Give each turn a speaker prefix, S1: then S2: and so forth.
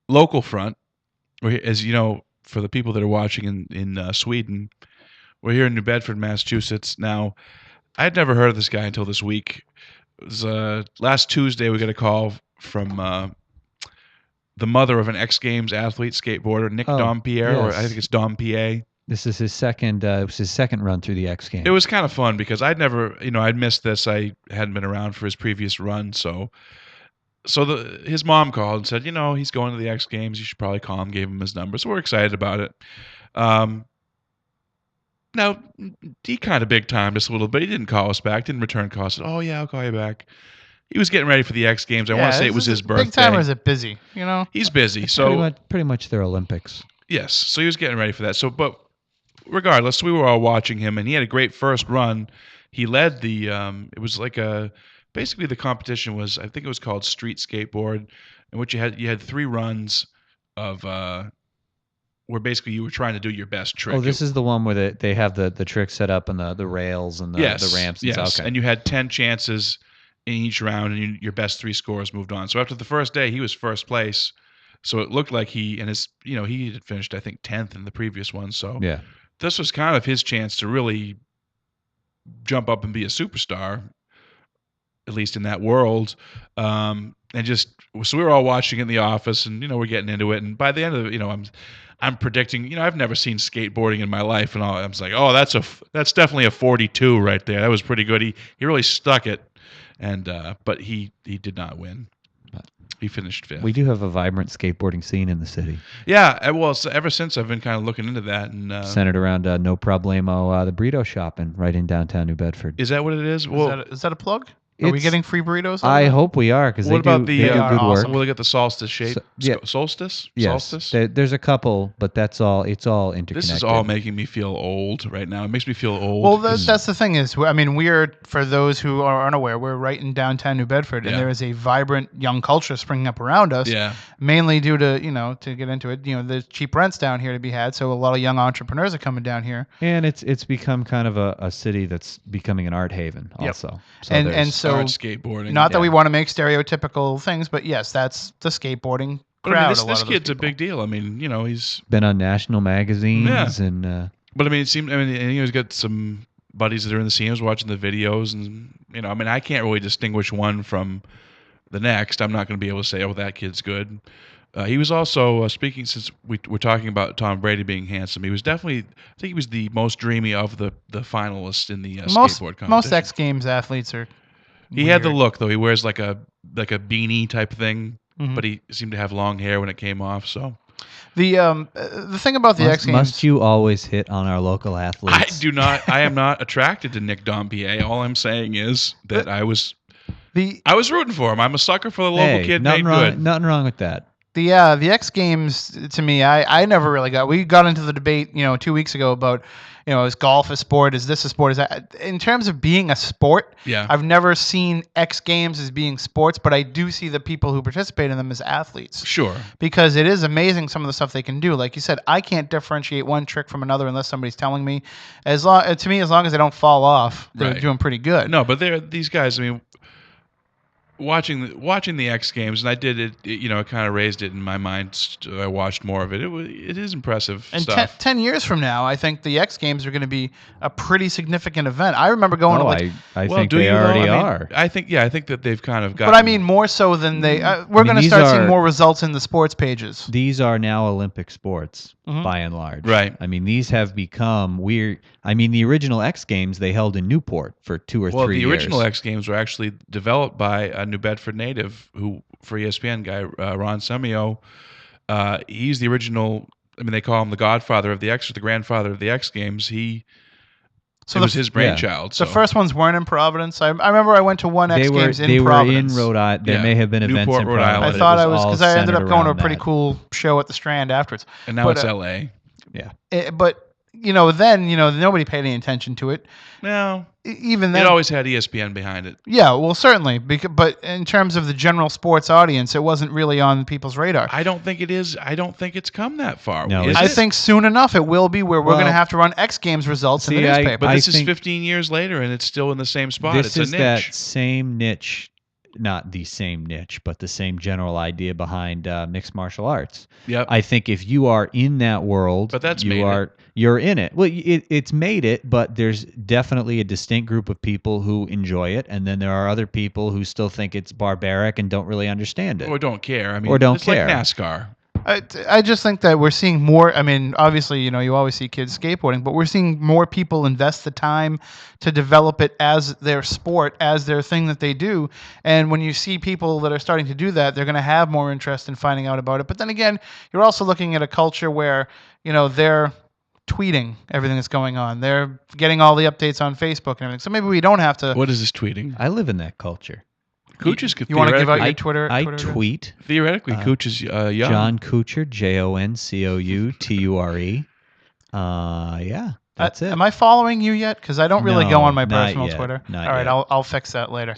S1: local front, as you know, for the people that are watching in Sweden, we're here in New Bedford, Massachusetts. Now, I'd never heard of this guy until this week. It was last Tuesday. We got a call from the mother of an X Games athlete, skateboarder, Nick Dompierre, or I think it's Dompierre.
S2: This is his second. It was his second run through the X Games.
S1: It was kind of fun because I'd never, I'd missed this. I hadn't been around for his previous run, so his mom called and said, he's going to the X Games. You should probably call him. Gave him his number, so we're excited about it. Now he kind of big timed us a little bit. He didn't call us back. Didn't return calls. Said, "Oh yeah, I'll call you back." He was getting ready for the X Games. I want to say it was his birthday.
S3: Big timers are busy,
S1: He's busy, so
S2: pretty much their Olympics.
S1: Yes, so he was getting ready for that. So, but regardless, we were all watching him, and he had a great first run. He led the. It was like basically the competition was, I think it was called street skateboard, in which you had 3 runs of where basically you were trying to do your best trick.
S2: Oh, this is the one where they have the trick set up and the rails and the ramps. And
S1: yes,
S2: stuff. Okay.
S1: And you had 10 chances in each round, and your best 3 scores moved on. So after the first day, he was first place. So it looked like he had finished, I think, 10th in the previous one. So
S2: yeah,
S1: this was kind of his chance to really jump up and be a superstar, at least in that world. So we were all watching in the office, and we're getting into it. And by the end of it, I'm predicting. I've never seen skateboarding in my life, and I was like, oh, that's definitely a 42 right there. That was pretty good. He really stuck it, and but he did not win. He finished 5th.
S2: We do have a vibrant skateboarding scene in the city.
S1: Yeah, well, ever since I've been kind of looking into that, and
S2: centered around No Problemo, the burrito shop right in downtown New Bedford.
S1: Is that what it is? Well,
S3: is that a plug? Are we getting free burritos?
S2: I hope we are, because they do good work.
S1: Will they get the solstice shape? Solstice?
S2: Yes.
S1: Solstice?
S2: There's a couple, but that's all. It's all interconnected.
S1: This is all making me feel old right now. It makes me feel old.
S3: Well, that's the thing is, we're, for those who are unaware, we're right in downtown New Bedford, and there is a vibrant young culture springing up around us.
S1: Yeah.
S3: Mainly due to, to get into it, there's cheap rents down here to be had, so a lot of young entrepreneurs are coming down here.
S2: And it's become kind of a city that's becoming an art haven also.
S3: Yep.
S2: So
S3: and so
S1: art skateboarding.
S3: Not that we want to make stereotypical things, but yes, that's the skateboarding crowd.
S1: This kid's a big deal. He's
S2: been on national magazines and.
S1: But it seemed. He's got some buddies that are in the scene. I was watching the videos, and I can't really distinguish one from the next. I'm not going to be able to say, oh, that kid's good. He was also speaking, since we're talking about Tom Brady being handsome. He was definitely, I think he was the most dreamy of the finalists in the skateboard competition.
S3: Most X Games athletes are.
S1: He had the look, though. He wears like a beanie type thing, but he seemed to have long hair when it came off. So
S3: the thing about the X Games,
S2: must you always hit on our local athletes?
S1: I do not. I am not attracted to Nick Dompierre. All I'm saying is that I was rooting for him. I'm a sucker for the local kid made good.
S2: Nothing wrong with that.
S3: The X Games, to me, I never really got. We got into the debate, 2 weeks ago about, is golf a sport? Is this a sport? Is that, in terms of being a sport?
S1: Yeah.
S3: I've never seen X Games as being sports, but I do see the people who participate in them as athletes.
S1: Sure.
S3: Because it is amazing some of the stuff they can do. Like you said, I can't differentiate one trick from another unless somebody's telling me. As long as they don't fall off, they're doing pretty good.
S1: No, but these guys. Watching the X Games, and I did it. It kind of raised it in my mind. I watched more of it. It is impressive stuff.
S3: And 10 years from now, I think the X Games are going to be a pretty significant event. I remember going to
S2: I think they already are.
S1: I think that they've kind of got.
S3: But more so than they. We're going to start seeing more results in the sports pages.
S2: These are now Olympic sports by and large.
S1: Right.
S2: These have become weird. The original X Games they held in Newport for 2 or 3 years.
S1: Well, the original X Games were actually developed by a New Bedford native for ESPN guy, Ron Semio. He's the original. They call him the godfather of the X, or the grandfather of the X Games. It was his brainchild.
S3: The first ones weren't in Providence. I remember I went to one X Games in Providence.
S2: They were in Rhode Island. There may have been events
S1: Newport,
S2: in
S1: Rhode
S2: Providence.
S1: Island.
S3: I thought I was, because I ended up going to a pretty cool show at the Strand afterwards.
S1: And now it's L.A.
S2: Yeah.
S3: Then nobody paid any attention to it.
S1: No.
S3: Even then,
S1: it always had ESPN behind it.
S3: Yeah, well, certainly. But in terms of the general sports audience, it wasn't really on people's radar.
S1: I don't think it is. I don't think it's come that far.
S2: No,
S3: I think soon enough it will be, where we're going to have to run X Games results in the newspaper.
S1: But this is 15 years later, and it's still in the same spot. It's a niche.
S2: This is that same niche not the same niche, but the same general idea behind mixed martial arts.
S1: Yep.
S2: I think if you are in that world,
S1: But that's
S2: you're in it. Well, it's made it, but there's definitely a distinct group of people who enjoy it, and then there are other people who still think it's barbaric and don't really understand it.
S1: Or don't care. I mean,
S2: Or don't
S1: it's
S2: care.
S1: like NASCAR.
S3: I just think that we're seeing more. I mean, obviously, you always see kids skateboarding, but we're seeing more people invest the time to develop it as their sport, as their thing that they do. And when you see people that are starting to do that, they're going to have more interest in finding out about it. But then again, you're also looking at a culture where, they're tweeting everything that's going on. They're getting all the updates on Facebook and everything. So maybe we don't have to.
S1: What is this tweeting?
S2: I live in that culture.
S1: Couture's
S3: You want to give out your
S1: theoretically-
S3: Twitter?
S2: I
S3: Twitter address?
S2: tweet.
S1: Theoretically, Couture's young.
S2: John Couture, JONCOUTURE. Yeah, that's it.
S3: Am I following you yet? Because I don't really go
S2: No,
S3: on my
S2: not
S3: personal
S2: yet.
S3: Twitter.
S2: Not
S3: All right,
S2: yet.
S3: I'll fix that later.